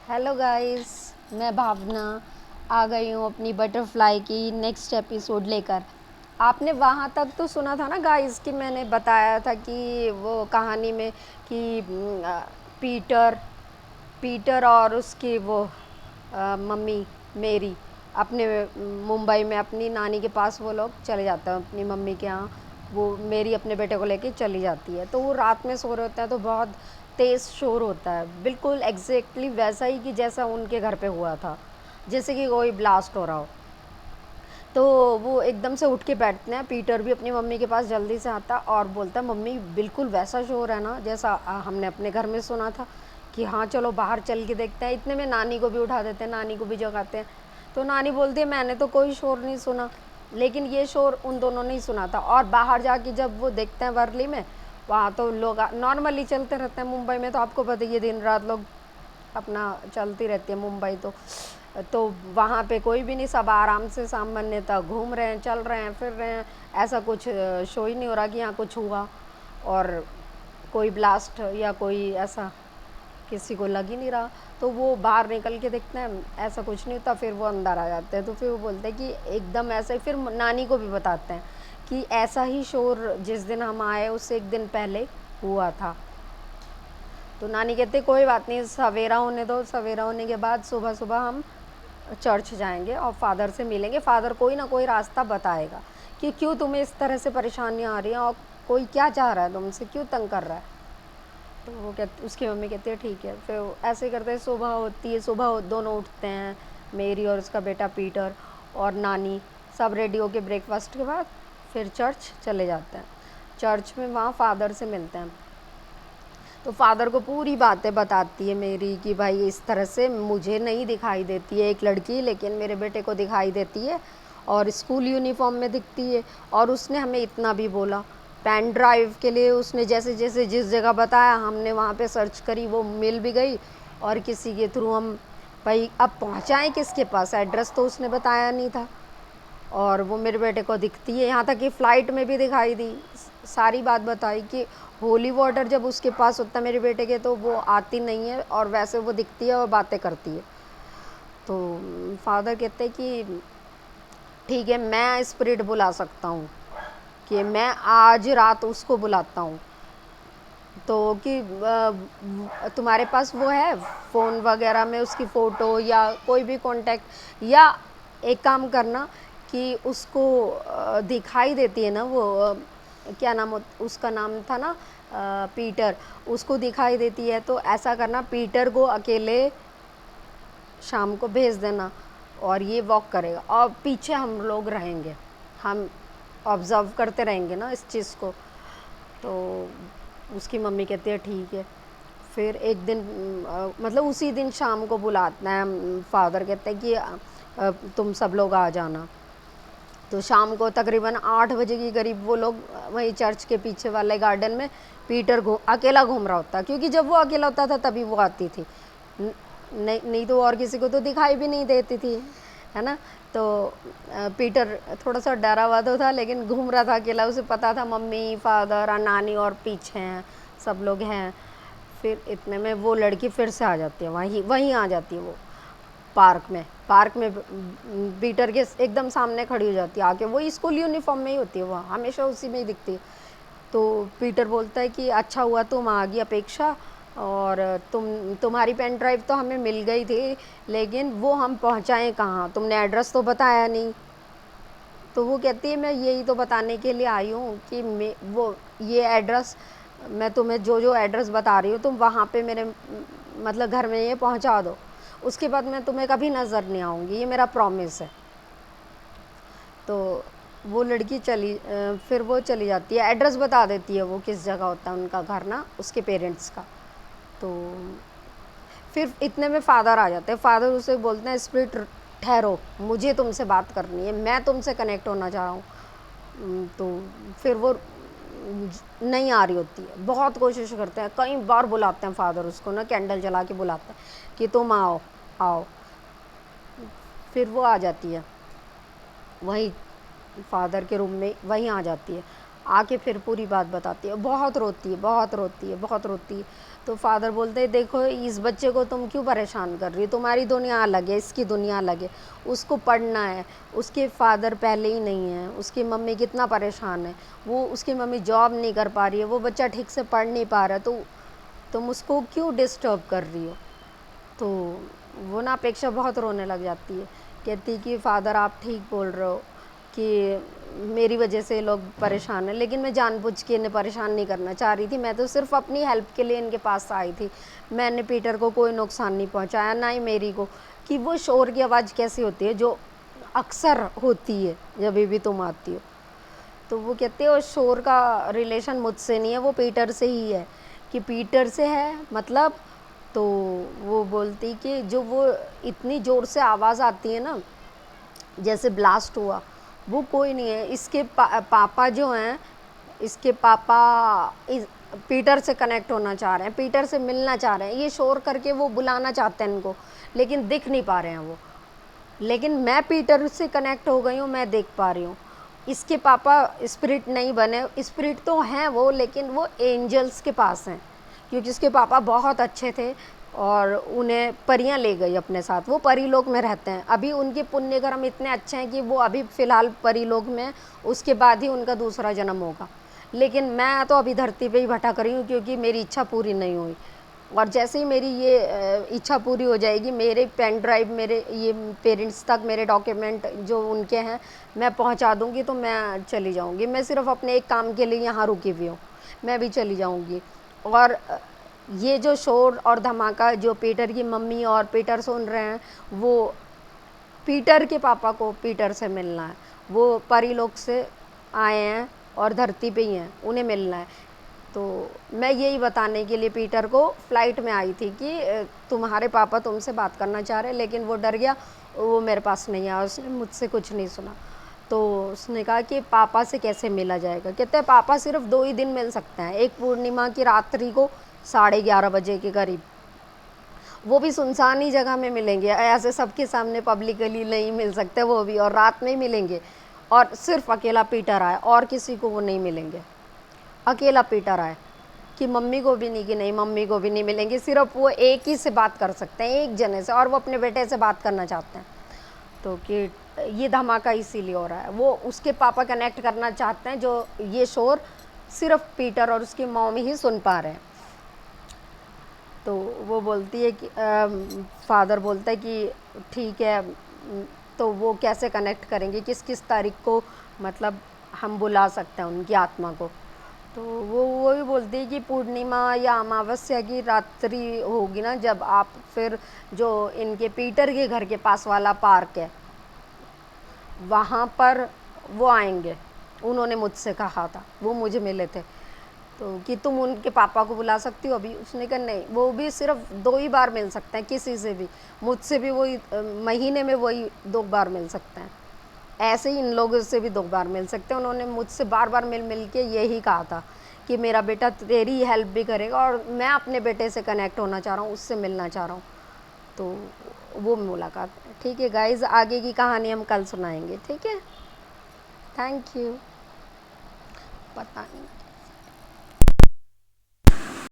Hello guys. मैं भावना आ गई हूँ अपनी बटरफ्लाई की नेक्स्ट एपिसोड लेकर। आपने वहाँ तक तो सुना था ना गाइस कि मैंने बताया था कि वो कहानी में कि पीटर पीटर और उसकी वो मम्मी मेरी अपने मुंबई में अपनी नानी के पास वो लोग चले जाते हैं अपनी मम्मी के यहाँ। वो मेरी अपने बेटे को लेके चली जाती है तो वो रात में सो रहे होते हैं तो बहुत तेज़ शोर होता है, बिल्कुल एग्जैक्टली वैसा ही कि जैसा उनके घर पे हुआ था, जैसे कि कोई ब्लास्ट हो रहा हो। तो वो एकदम से उठ के बैठते हैं। पीटर भी अपनी मम्मी के पास जल्दी से आता और बोलता है मम्मी बिल्कुल वैसा शोर है ना जैसा हमने अपने घर में सुना था, कि हाँ चलो बाहर चल के देखते हैं। इतने में नानी को भी उठा देते हैं, नानी को भी जगाते हैं। तो नानी बोलती है मैंने तो कोई शोर नहीं सुना, लेकिन ये शोर उन दोनों ने ही सुना था। और बाहर जाके जब वो देखते हैं वर्ली में, वहाँ तो लोग नॉर्मली चलते रहते हैं। मुंबई में तो आपको पता ही है दिन रात लोग अपना चलती रहती है मुंबई। तो वहाँ पे कोई भी नहीं, सब आराम से शाम बनने तक घूम रहे हैं, चल रहे हैं, फिर रहे हैं। ऐसा कुछ शो ही नहीं हो रहा कि यहाँ कुछ हुआ और कोई ब्लास्ट या कोई ऐसा किसी को लग ही नहीं रहा। तो वो बाहर निकल के देखते हैं, ऐसा कुछ नहीं होता। फिर वो अंदर आ जाते हैं। तो फिर वो बोलते हैं कि एकदम ऐसा ही। फिर नानी को भी बताते हैं कि ऐसा ही शोर जिस दिन हम आए उससे एक दिन पहले हुआ था। तो नानी कहते कोई बात नहीं, सवेरा होने दो, सवेरा होने के बाद सुबह सुबह हम चर्च जाएंगे और फादर से मिलेंगे। फादर कोई ना कोई रास्ता बताएगा कि क्यों तुम्हें इस तरह से परेशानियाँ आ रही हैं और कोई क्या चाह रहा है तुमसे, क्यों तंग कर रहा है। तो वो कहते, उसकी मम्मी कहती है ठीक है। फिर ऐसे करते सुबह होती है, सुबह दोनों उठते हैं, मेरी और उसका बेटा पीटर और नानी, सब रेडी होके ब्रेकफास्ट के बाद फिर चर्च चले जाते हैं। चर्च में वहाँ फादर से मिलते हैं। तो फादर को पूरी बातें बताती है मेरी कि भाई इस तरह से मुझे नहीं दिखाई देती है एक लड़की, लेकिन मेरे बेटे को दिखाई देती है और स्कूल यूनिफॉर्म में दिखती है। और उसने हमें इतना भी बोला, पेन ड्राइव के लिए उसने जैसे जैसे जिस जगह बताया हमने वहाँ पे सर्च करी, वो मिल भी गई। और किसी के थ्रू हम भाई अब पहुँचाएँ किसके पास, एड्रेस तो उसने बताया नहीं था। और वो मेरे बेटे को दिखती है, यहाँ तक कि फ़्लाइट में भी दिखाई दी। सारी बात बताई कि होली वाटर जब उसके पास होता है मेरे बेटे के तो वो आती नहीं है, और वैसे वो दिखती है और बातें करती है। तो फादर कहते हैं कि ठीक है मैं स्पिरिट बुला सकता हूँ, कि मैं आज रात उसको बुलाता हूँ। तो कि तुम्हारे पास वो है फ़ोन वगैरह में उसकी फ़ोटो या कोई भी कांटेक्ट, या एक काम करना कि उसको दिखाई देती है ना वो क्या नाम उसका नाम था ना, पीटर, उसको दिखाई देती है तो ऐसा करना पीटर को अकेले शाम को भेज देना और ये वॉक करेगा और पीछे हम लोग रहेंगे, हम ऑब्ज़र्व करते रहेंगे ना इस चीज़ को। तो उसकी मम्मी कहती है ठीक है। फिर एक दिन मतलब उसी दिन शाम को बुलाते हैं। फादर कहते हैं कि तुम सब लोग आ जाना। तो शाम को तकरीबन 8 बजे के करीब वो लोग वहीं चर्च के पीछे वाले गार्डन में, पीटर अकेला घूम रहा होता, क्योंकि जब वो अकेला होता था तभी वो आती थी, नहीं नहीं तो और किसी को तो दिखाई भी नहीं देती थी, है ना। तो पीटर थोड़ा सा डरा हुआ तो था, लेकिन घूम रहा था अकेला। उसे पता था मम्मी फादर और नानी और पीछे हैं, सब लोग हैं। फिर इतने में वो लड़की फिर से आ जाती है, वहीं वहीं आ जाती है वो पार्क में पीटर के एकदम सामने खड़ी हो जाती है आके। वो स्कूल यूनिफॉर्म में ही होती है, वो हमेशा उसी में ही दिखती है। तो पीटर बोलता है कि अच्छा हुआ तुम आ गई अपेक्षा, और तुम्हारी पेन ड्राइव तो हमें मिल गई थी, लेकिन वो हम पहुंचाएं कहाँ, तुमने एड्रेस तो बताया नहीं। तो वो कहती है मैं यही तो बताने के लिए आई हूँ कि वो ये एड्रेस, मैं तुम्हें जो जो एड्रेस बता रही हूँ तुम वहाँ पे मेरे मतलब घर में ये पहुँचा दो, उसके बाद मैं तुम्हें कभी नज़र नहीं आऊँगी, ये मेरा प्रॉमिस है। तो वो लड़की फिर वो चली जाती है, एड्रेस बता देती है वो किस जगह होता है उनका घर ना, उसके पेरेंट्स का। तो फिर इतने में फादर आ जाते हैं। फादर उसे बोलते हैं स्पिरिट ठहरो, मुझे तुमसे बात करनी है, मैं तुमसे कनेक्ट होना चाह रहा हूँ। तो फिर वो नहीं आ रही होती है, बहुत कोशिश करते हैं, कई बार बुलाते हैं फादर उसको ना, कैंडल जला के बुलाते हैं कि तुम आओ आओ। फिर वो आ जाती है वहीं फादर के रूम में, वहीं आ जाती है। आके फिर पूरी बात बताती है, बहुत रोती है, बहुत रोती है, बहुत रोती है। तो फादर बोलते हैं देखो इस बच्चे को तुम क्यों परेशान कर रही हो, तुम्हारी दुनिया अलग है, इसकी दुनिया अलग है, उसको पढ़ना है। उसके फादर पहले ही नहीं है, उसकी मम्मी कितना परेशान है, वो उसकी मम्मी जॉब नहीं कर पा रही है, वो बच्चा ठीक से पढ़ नहीं पा रहा है, तो तुम उसको क्यों डिस्टर्ब कर रही हो। तो वो ना अपेक्षा बहुत रोने लग जाती है, कहती कि फ़ादर आप ठीक बोल रहे हो कि मेरी वजह से लोग परेशान हैं, लेकिन मैं जानबूझ के इन्हें परेशान नहीं करना चाह रही थी, मैं तो सिर्फ अपनी हेल्प के लिए इनके पास आई थी। मैंने पीटर को कोई नुकसान नहीं पहुंचाया, ना ही मेरी को। कि वो शोर की आवाज़ कैसी होती है जो अक्सर होती है जब भी तुम आती हो। तो वो कहते हैं उस शोर का रिलेशन मुझसे नहीं है, वो पीटर से ही है। कि पीटर से है मतलब। तो वो बोलती कि जो वो इतनी ज़ोर से आवाज़ आती है ना, जैसे ब्लास्ट हुआ, वो कोई नहीं है। इसके पापा जो हैं, इसके पापा इस पीटर से कनेक्ट होना चाह रहे हैं, पीटर से मिलना चाह रहे हैं, ये शोर करके वो बुलाना चाहते हैं इनको, लेकिन दिख नहीं पा रहे हैं वो। लेकिन मैं पीटर से कनेक्ट हो गई हूँ, मैं देख पा रही हूँ। इसके पापा स्पिरिट नहीं बने, स्पिरिट तो हैं वो, लेकिन वो एंजल्स के पास हैं, क्योंकि इसके पापा बहुत अच्छे थे और उन्हें परियां ले गई अपने साथ, वो परीलोक में रहते हैं। अभी उनके पुण्य कर्म इतने अच्छे हैं कि वो अभी फ़िलहाल परीलोक में हैं, उसके बाद ही उनका दूसरा जन्म होगा। लेकिन मैं तो अभी धरती पे ही भटक रही हूँ, क्योंकि मेरी इच्छा पूरी नहीं हुई। और जैसे ही मेरी ये इच्छा पूरी हो जाएगी, मेरे पेन ड्राइव, मेरे ये पेरेंट्स तक मेरे डॉक्यूमेंट जो उनके हैं मैं पहुंचा दूंगी, तो मैं चली जाऊंगी। मैं सिर्फ अपने एक काम के लिए यहाँ रुकी हुई हूँ, मैं भी चली जाऊंगी। और ये जो शोर और धमाका जो पीटर की मम्मी और पीटर सुन रहे हैं, वो पीटर के पापा को पीटर से मिलना है। वो परीलोक से आए हैं और धरती पे ही हैं, उन्हें मिलना है। तो मैं यही बताने के लिए पीटर को फ़्लाइट में आई थी कि तुम्हारे पापा तुमसे बात करना चाह रहे हैं, लेकिन वो डर गया, वो मेरे पास नहीं आया, उसने मुझसे कुछ नहीं सुना। तो उसने कहा कि पापा से कैसे मिला जाएगा। कहते हैं पापा सिर्फ 2 ही दिन मिल सकते हैं, एक पूर्णिमा की रात्रि को 11:30 बजे के करीब, वो भी सुनसान ही जगह में मिलेंगे, ऐसे सबके सामने पब्लिकली नहीं मिल सकते, वो भी और रात में ही मिलेंगे। और सिर्फ अकेला पीटर आए, और किसी को वो नहीं मिलेंगे, अकेला पीटर आए। कि मम्मी को भी नहीं, कि नहीं मम्मी को भी नहीं मिलेंगे, सिर्फ वो एक ही से बात कर सकते हैं, एक जने से, और वो अपने बेटे से बात करना चाहते हैं। तो कि ये धमाका इसीलिए हो रहा है, वो उसके पापा कनेक्ट करना चाहते हैं, जो ये शोर सिर्फ पीटर और उसकी मॉम ही सुन पा रहे हैं। तो वो बोलती है कि फादर बोलता है कि ठीक है, तो वो कैसे कनेक्ट करेंगे, किस किस तारीख को मतलब हम बुला सकते हैं उनकी आत्मा को। तो वो भी बोलती है कि पूर्णिमा या अमावस्या की रात्रि होगी ना, जब आप फिर जो इनके पीटर के घर के पास वाला पार्क है वहाँ पर वो आएंगे। उन्होंने मुझसे कहा था, वो मुझे मिले थे, तो कि तुम उनके पापा को बुला सकती हो अभी। उसने कहा नहीं, वो भी सिर्फ 2 ही बार मिल सकते हैं किसी से भी, मुझसे भी वही महीने में वही 2 बार मिल सकते हैं, ऐसे ही इन लोगों से भी 2 बार मिल सकते हैं। उन्होंने मुझसे बार बार मिल मिल के यही कहा था कि मेरा बेटा तेरी हेल्प भी करेगा, और मैं अपने बेटे से कनेक्ट होना चाह रहा हूँ, उससे मिलना चाह रहा हूँ। तो वो मुलाकात, ठीक है गाइज़, आगे की कहानी हम कल सुनाएंगे, ठीक है। Thank you. पता नहीं।